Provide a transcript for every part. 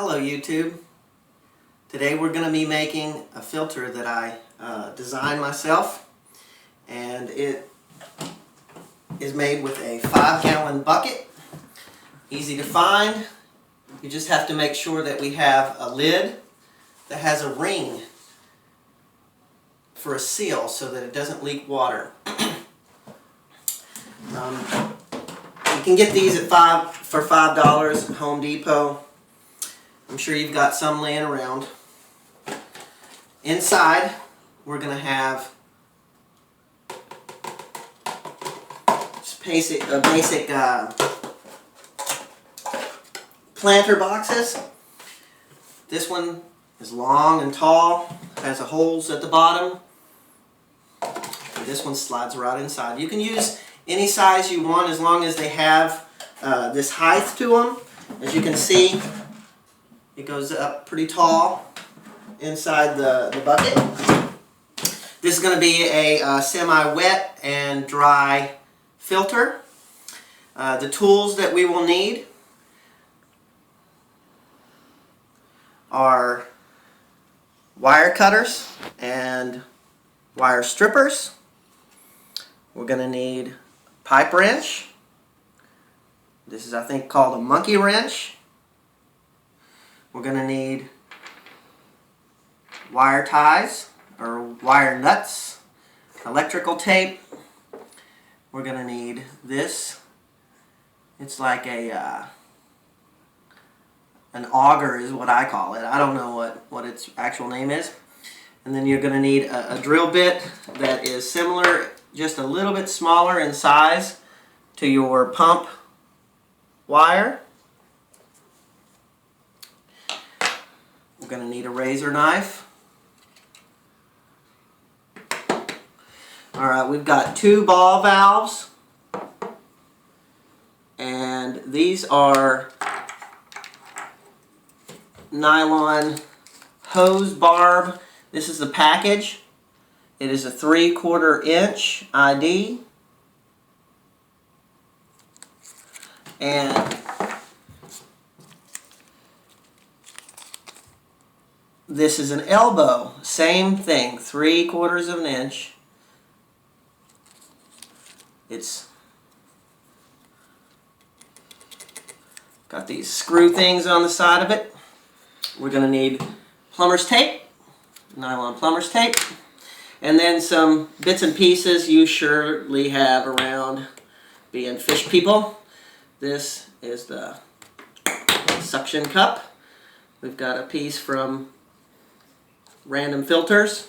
Hello YouTube. Today we're going to be making a filter that I designed myself, and it is made with a 5-gallon bucket. Easy to find. You just have to make sure that we have a lid that has a ring for a seal so that it doesn't leak water. You can get these for $5 at Home Depot. I'm sure you've got some laying around. Inside, we're going to have just basic planter boxes. This one is long and tall, has holes at the bottom. And this one slides right inside. You can use any size you want as long as they have this height to them. As you can see, it goes up pretty tall inside the bucket. This is going to be a semi-wet and dry filter. The tools that we will need are wire cutters and wire strippers. We're going to need a pipe wrench. This is, I think, called a monkey wrench. We're going to need wire ties or wire nuts, electrical tape. We're going to need this. It's like an auger is what I call it. I don't know what its actual name is. And then you're going to need a drill bit that is similar, just a little bit smaller in size to your pump wire. We're going to need a razor knife. Alright, we've got 2 ball valves, and these are nylon hose barb. This is the package. It is a 3/4 inch ID, and this is an elbow. Same thing, 3/4 of an inch. It's got these screw things on the side of it. We're going to need plumber's tape, nylon plumber's tape, and then some bits and pieces you surely have around, being fish people. This is the suction cup. We've got a piece from Random Filters.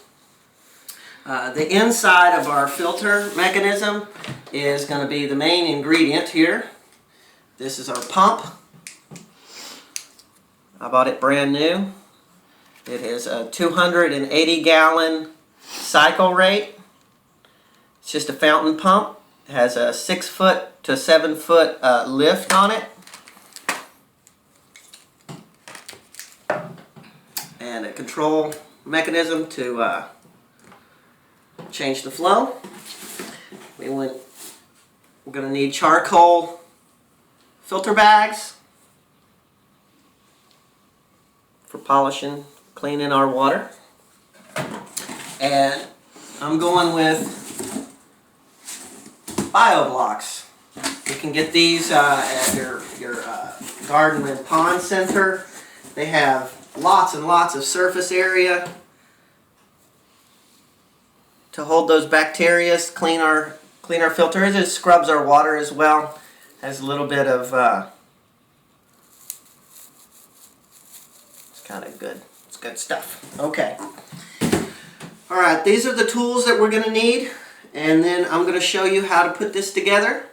The inside of our filter mechanism is going to be the main ingredient here. This is our pump. I bought it brand new. It is a 280-gallon cycle rate. It's just a fountain pump. It has a 6-foot to 7-foot lift on it. And a control mechanism to change the flow. We're going to need charcoal filter bags for polishing, cleaning our water. And I'm going with bio blocks. You can get these at your garden and pond center. They have lots and lots of surface area to hold those bacteria, clean our filter. It just scrubs our water as well. Has a little bit of it's kind of good. It's good stuff. Okay. All right, these are the tools that we're going to need, and then I'm going to show you how to put this together.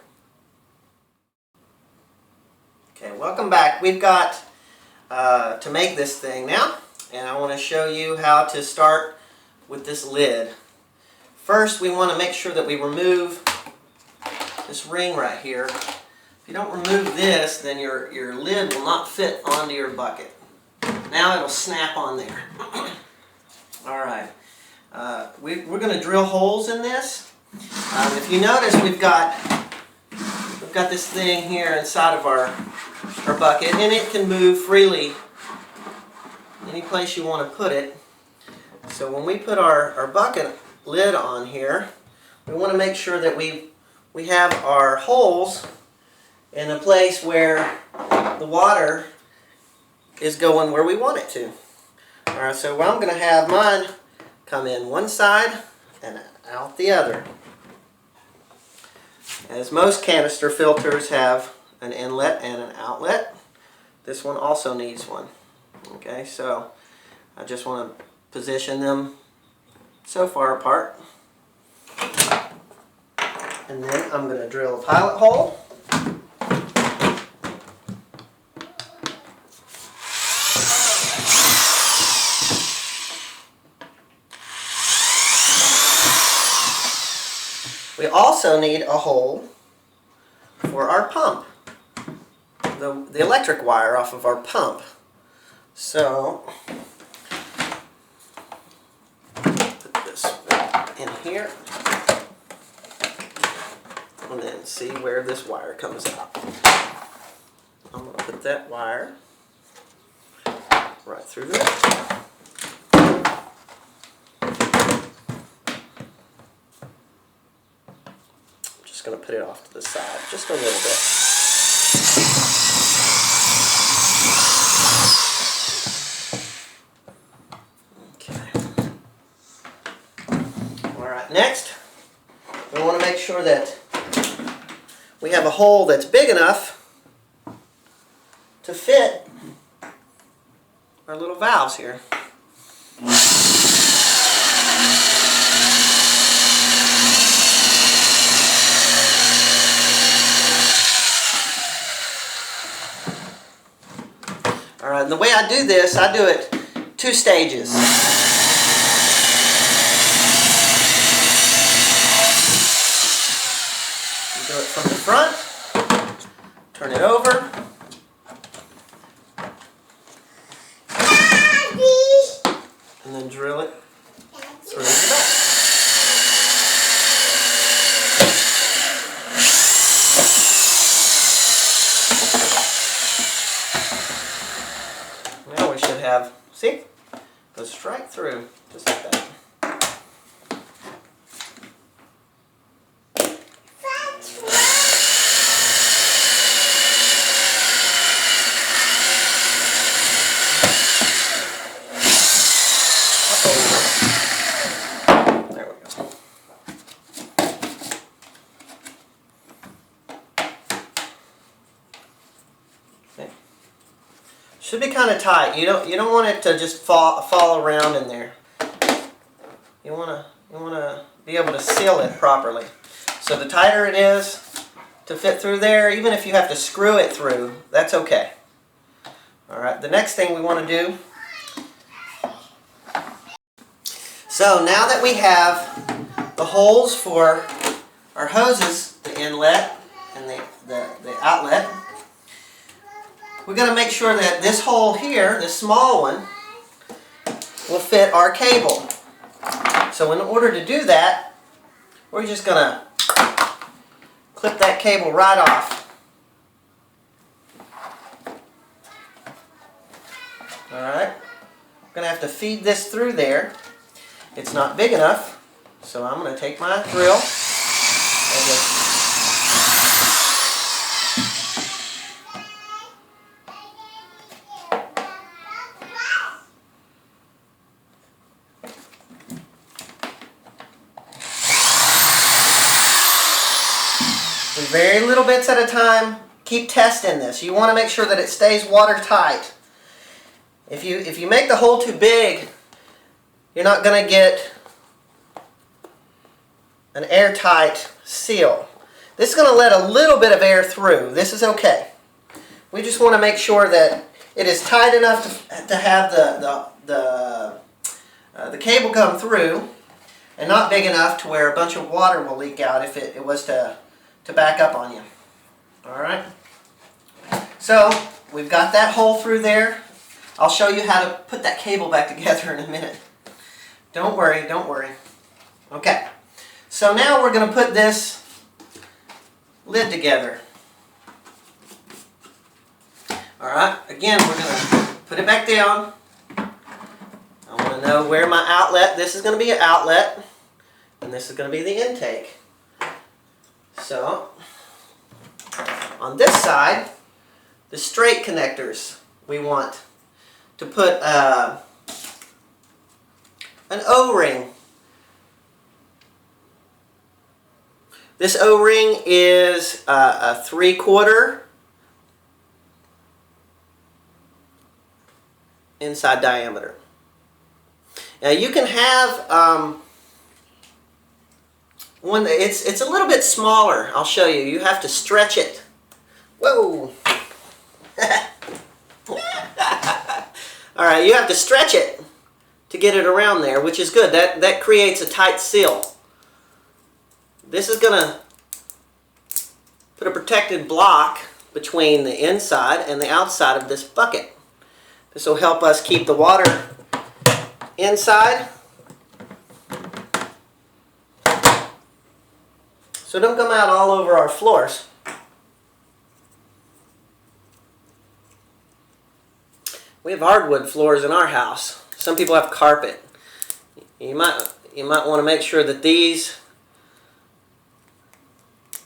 Okay, welcome back. We've got to make this thing now, and I want to show you how to start with this lid. First, we want to make sure that we remove this ring right here. If you don't remove this, then your lid will not fit onto your bucket. Now it'll snap on there. Alright, we're going to drill holes in this. If you notice, we've got this thing here inside of our bucket, and it can move freely any place you want to put it. So when we put our bucket lid on here, we want to make sure that we have our holes in a place where the water is going where we want it to. Alright, so I'm going to have mine come in one side and out the other. As most canister filters have an inlet and an outlet, this one also needs one. Okay, so I just want to position them so far apart. And then I'm going to drill a pilot hole. We also need a hole for our pump, the electric wire off of our pump. So, put this in here, and then see where this wire comes out. I'm going to put that wire right through there. Going to put it off to the side just a little bit. Okay. Alright, next we want to make sure that we have a hole that's big enough to fit our little valves here. Alright, and the way I do this, I do it 2 stages. You do it from the front, turn it over, and then drill it through the back. Now we should have, see, goes straight through, just like that. There we go. Okay. Should be kind of tight. You don't want it to just fall around in there. You want to be able to seal it properly. So the tighter it is to fit through there, even if you have to screw it through, that's okay. All right. The next thing we want to do. So now that we have the holes for our hoses, the inlet and the outlet, we're going to make sure that this hole here, this small one, will fit our cable. So in order to do that, we're just going to clip that cable right off. Alright, I'm going to have to feed this through there. It's not big enough, so I'm going to take my drill and just very little bits at a time. Keep testing this. You want to make sure that it stays watertight. If you make the hole too big, you're not going to get an airtight seal. This is going to let a little bit of air through. This is okay. We just want to make sure that it is tight enough to have the cable come through, and not big enough to where a bunch of water will leak out if it was to back up on you. Alright? So, we've got that hole through there. I'll show you how to put that cable back together in a minute. Don't worry, don't worry. Okay. So now we're going to put this lid together. Alright, again we're going to put it back down, I know where my outlet, this is going to be an outlet, and this is going to be the intake. So, on this side, the straight connectors, we want to put an O-ring. This O-ring is a 3/4 inside diameter. Now you can have one. It's a little bit smaller. I'll show you. You have to stretch it. Whoa! All right, you have to stretch it to get it around there, which is good. That creates a tight seal. This is going to put a protected block between the inside and the outside of this bucket. This will help us keep the water inside, so don't come out all over our floors. We have hardwood floors in our house. Some people have carpet. You might want to make sure that these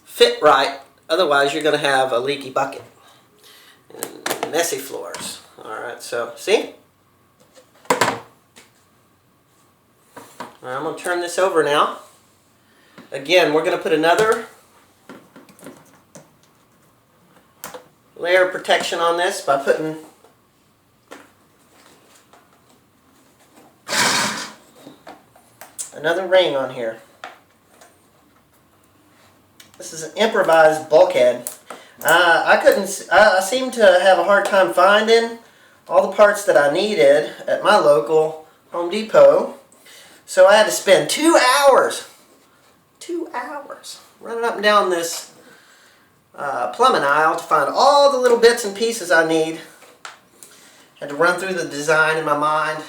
fit right, otherwise you're going to have a leaky bucket and messy floors. Alright, so see? Alright, I'm going to turn this over now. Again, we're going to put another layer of protection on this by putting another ring on here. This is an improvised bulkhead. I seem to have a hard time finding all the parts that I needed at my local Home Depot. So I had to spend 2 hours running up and down this plumbing aisle to find all the little bits and pieces I need. Had to run through the design in my mind.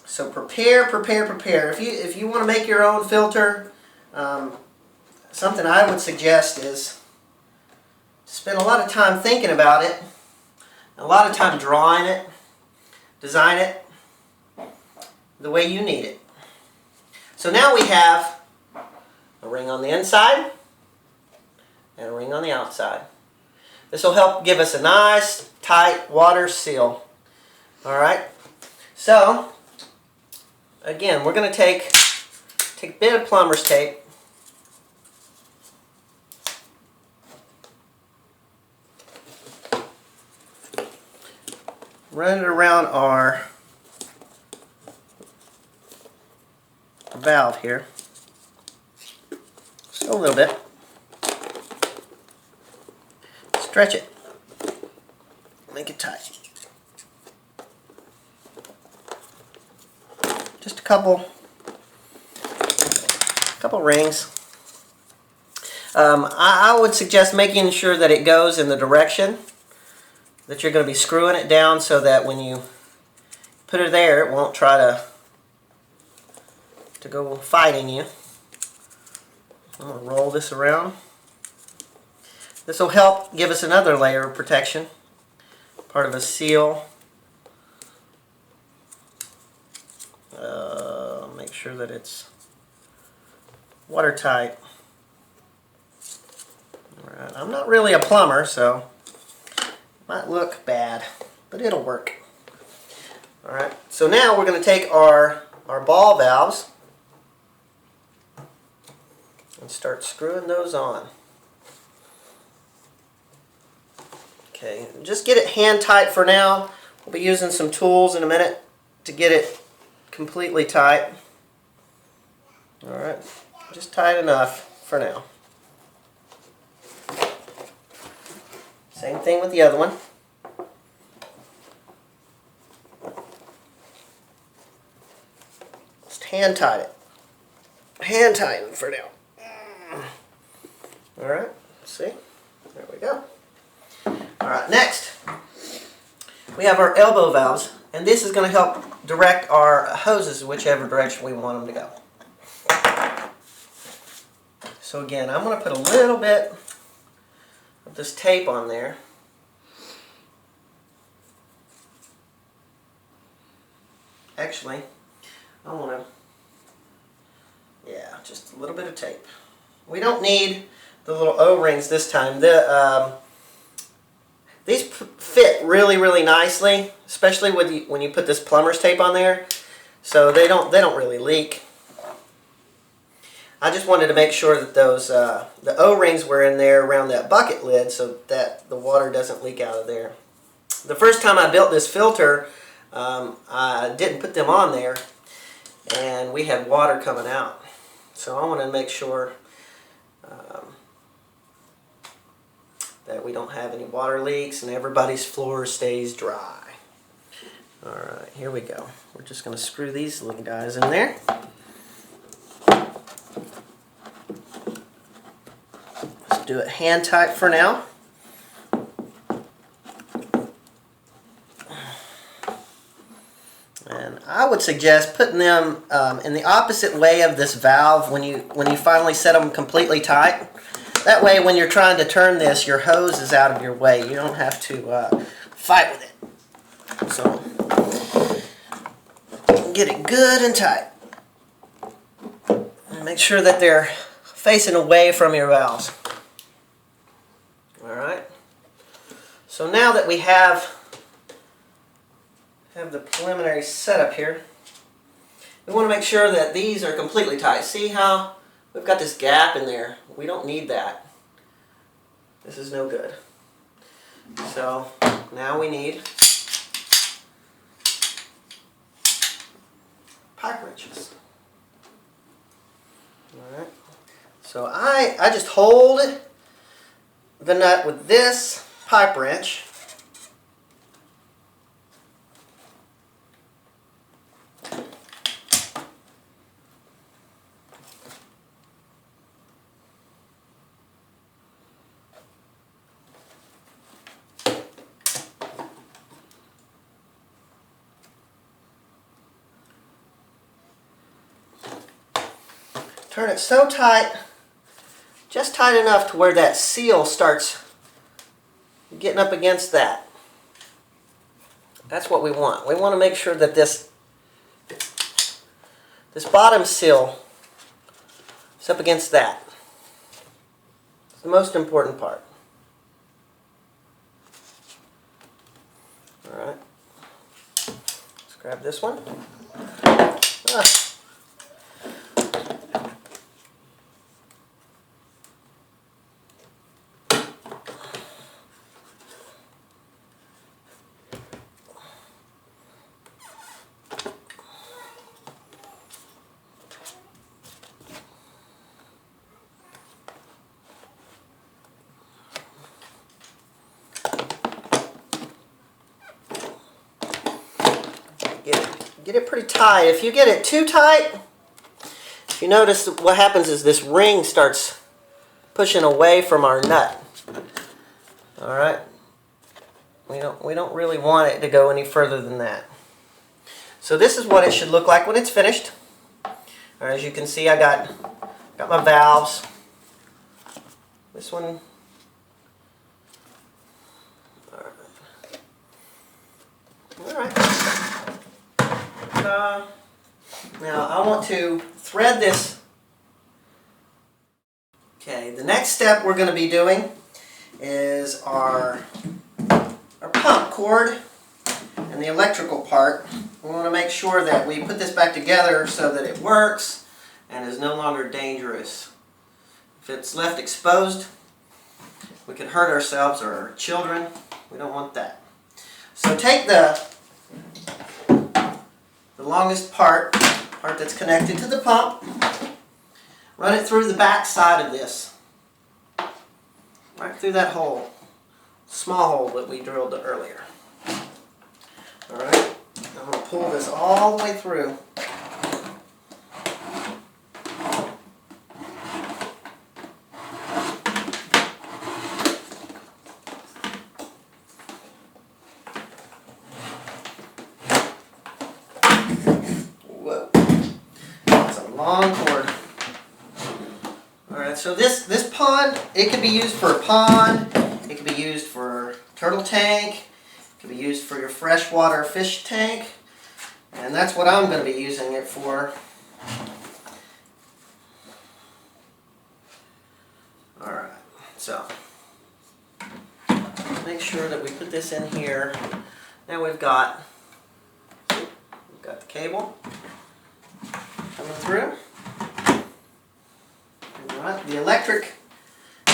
So prepare. If you want to make your own filter, something I would suggest is to spend a lot of time thinking about it, a lot of time drawing it, design it the way you need it. So now we have a ring on the inside and a ring on the outside. This will help give us a nice, tight water seal. Alright, so again, we're going to take a bit of plumber's tape, run it around our valve here, just a little bit, stretch it, make it tight. Just a couple rings. I would suggest making sure that it goes in the direction that you're going to be screwing it down, so that when you put it there, it won't try to go fighting you. I'm going to roll this around. This will help give us another layer of protection, part of a seal. Make sure that it's watertight. Alright, I'm not really a plumber, so it might look bad, but it'll work. Alright, so now we're going to take our ball valves and start screwing those on. Okay, just get it hand tight for now. We'll be using some tools in a minute to get it completely tight. Alright, just tight enough for now. Same thing with the other one. Just hand tight it. Hand tighten for now. Alright, see? There we go. Alright, next we have our elbow valves, and this is going to help direct our hoses whichever direction we want them to go. So again, I'm going to put a little bit Put this tape on there. Actually, I want to, yeah, just a little bit of tape. We don't need the little O-rings this time. These fit really, really nicely, especially when you put this plumber's tape on there, so they don't really leak. I just wanted to make sure that those the O-rings were in there around that bucket lid so that the water doesn't leak out of there. The first time I built this filter, I didn't put them on there, and we had water coming out. So I wanted to make sure that we don't have any water leaks and everybody's floor stays dry. Alright, here we go. We're just going to screw these little guys in there. Let's do it hand tight for now. And I would suggest putting them in the opposite way of this valve when you finally set them completely tight. That way when you're trying to turn this, your hose is out of your way. You don't have to fight with it. So get it good and tight. And make sure that they're facing away from your valves. Alright. So now that we have the preliminary setup here, we want to make sure that these are completely tight. See how we've got this gap in there? We don't need that. This is no good. So now we need pipe wrenches. Alright. So I just hold the nut with this pipe wrench. Turn it so tight, just tight enough to where that seal starts getting up against that. That's what we want. We want to make sure that this bottom seal is up against that. It's the most important part. Alright. Let's grab this one. Get it pretty tight. If you get it too tight, if you notice, what happens is this ring starts pushing away from our nut. All right, we don't really want it to go any further than that. So this is what it should look like when it's finished. As you can see, I got my valves. This one. All right. Now I want to thread this. Okay, the next step we're going to be doing is our pump cord and the electrical part. We want to make sure that we put this back together so that it works and is no longer dangerous. If it's left exposed, we could hurt ourselves or our children. We don't want that. So take the longest part that's connected to the pump, run it through the back side of this, right through that hole, small hole that we drilled earlier. Alright, I'm going to pull this all the way through. Long cord. Alright, so this pond, it could be used for a pond, turtle tank. It can be used for your freshwater fish tank. And that's what I'm going to be using it for. Alright, so make sure that we put this in here. Now we've got the cable coming through. Alright, the electric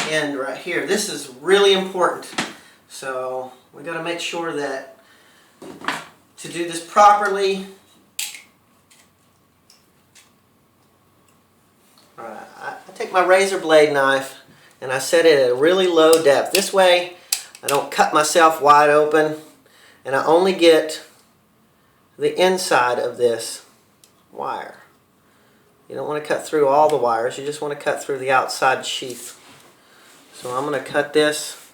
end right here. This is really important. So we got to make sure that to do this properly. Alright, I take my razor blade knife and I set it at a really low depth. This way I don't cut myself wide open, and I only get the inside of this wire. You don't want to cut through all the wires, you just want to cut through the outside sheath. So I'm going to cut this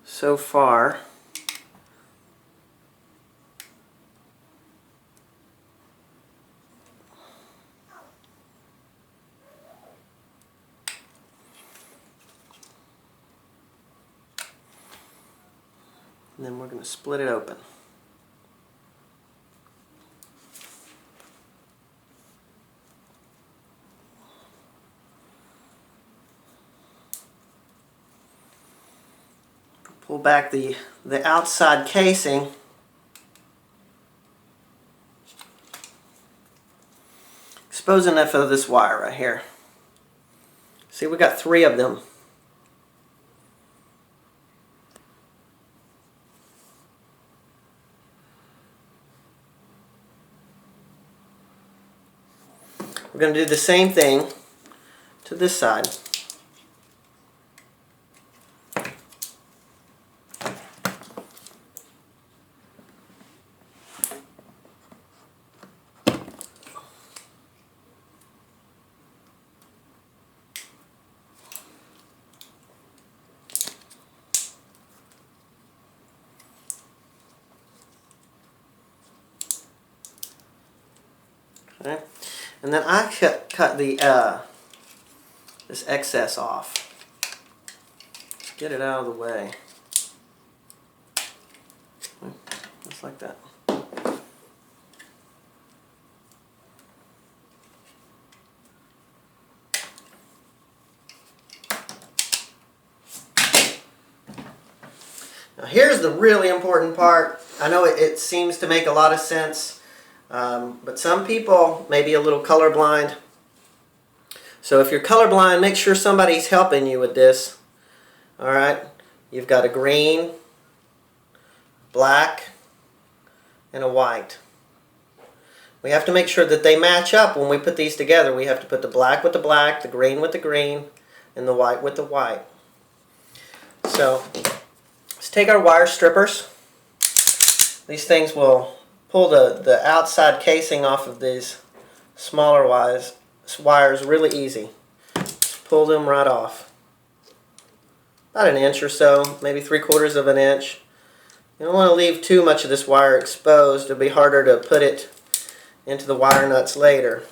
so far. And then we're going to split it open. Pull back the outside casing. Expose enough of this wire right here. See, we got 3 of them. We're going to do the same thing to this side. Okay. And then I cut the this excess off. Get it out of the way. Just like that. Now here's the really important part. I know it seems to make a lot of sense. But some people may be a little colorblind. So if you're colorblind, make sure somebody's helping you with this. Alright, you've got a green, black, and a white. We have to make sure that they match up when we put these together. We have to put the black with the black, the green with the green, and the white with the white. So let's take our wire strippers. These things will pull the outside casing off of these smaller wires really easy. Just pull them right off. About 1 inch or so, maybe 3/4 of an inch. You don't want to leave too much of this wire exposed. It'll be harder to put it into the wire nuts later.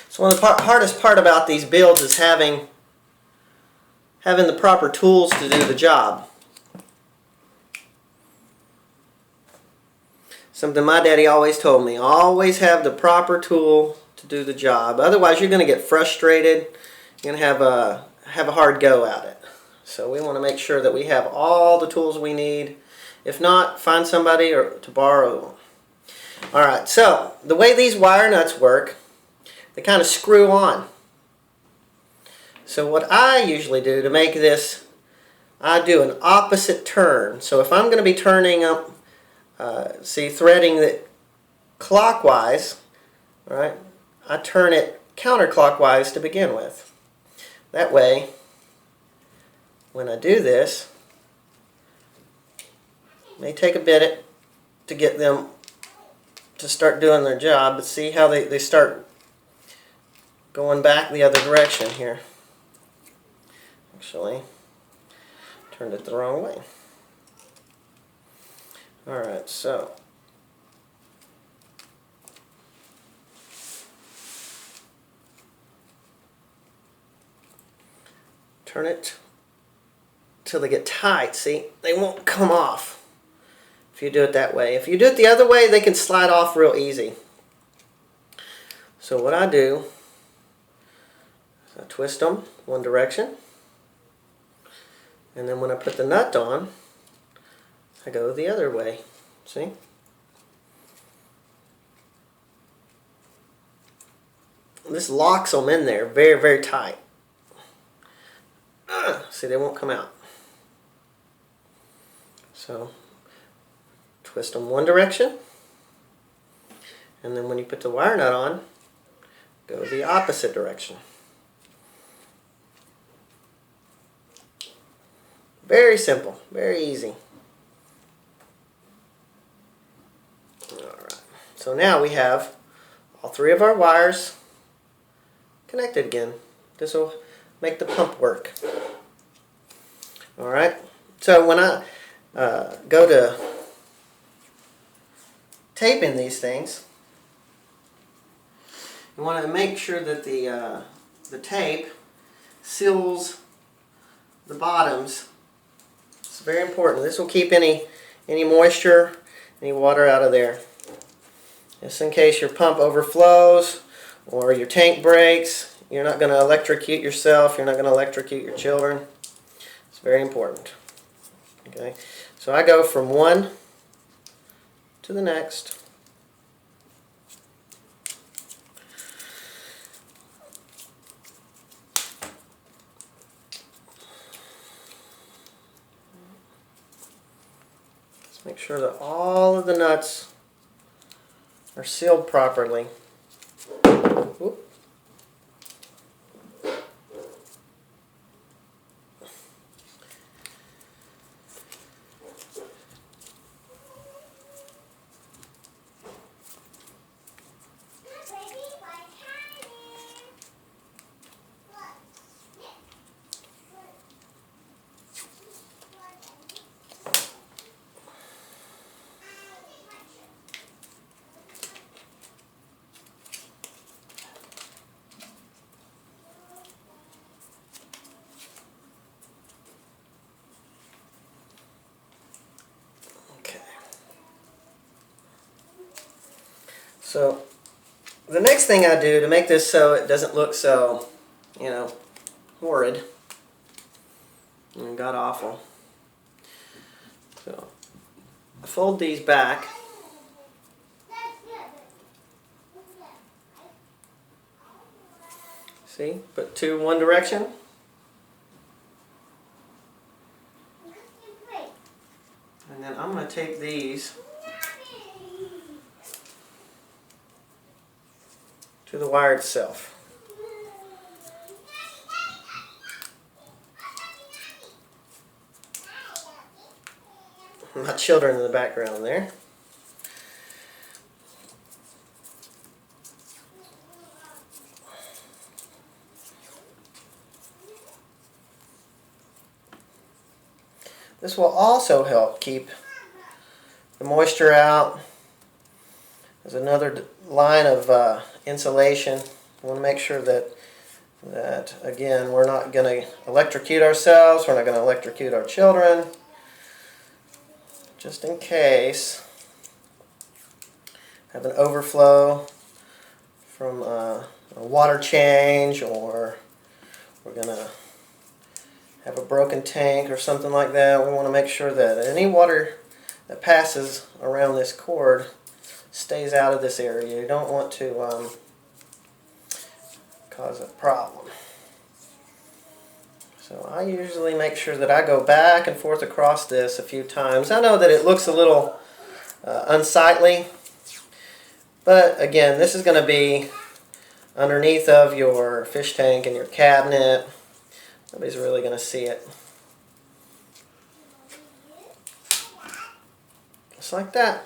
So one of the hardest part about these builds is having the proper tools to do the job. Something my daddy always told me, always have the proper tool to do the job. Otherwise you're going to get frustrated, you're going to have a hard go at it. So we want to make sure that we have all the tools we need. If not, find somebody to borrow them. Alright, so the way these wire nuts work, they kind of screw on. So what I usually do to make this, I do an opposite turn. So if I'm going to be turning up, threading it clockwise, right, I turn it counterclockwise to begin with. That way, when I do this, it may take a bit to get them to start doing their job, but see how they start going back the other direction here. Actually, turned it the wrong way. Alright, so turn it till they get tight. See, they won't come off if you do it that way. If you do it the other way, they can slide off real easy. So what I do is I twist them one direction, and then when I put the nut on, I go the other way. See? This locks them in there very, very tight. See, they won't come out. So, twist them one direction, and then when you put the wire nut on, go the opposite direction. Very simple, very easy. Alright, so now we have all three of our wires connected again. This will make the pump work. Alright, so when I go to taping these things, you want to make sure that the tape seals the bottoms. It's very important. This will keep any moisture, any water out of there. Just in case your pump overflows or your tank breaks, you're not going to electrocute yourself, you're not going to electrocute your children. It's very important. Okay, so I go from one to the next. Let's make sure that all of the nuts are sealed properly. Whoop. So the next thing I do to make this so it doesn't look so, horrid and god awful. So I fold these back. See, put two one direction. And then I'm going to tape these to the wire itself. My children in the background there. This will also help keep the moisture out. There's another line of insulation. We want to make sure that again, we're not going to electrocute ourselves, we're not going to electrocute our children. Just in case, have an overflow from a water change, or we're going to have a broken tank or something like that. We want to make sure that any water that passes around this cord stays out of this area. You don't want to cause a problem. So I usually make sure that I go back and forth across this a few times. I know that it looks a little unsightly, but again, this is going to be underneath of your fish tank and your cabinet. Nobody's really going to see it. Just like that.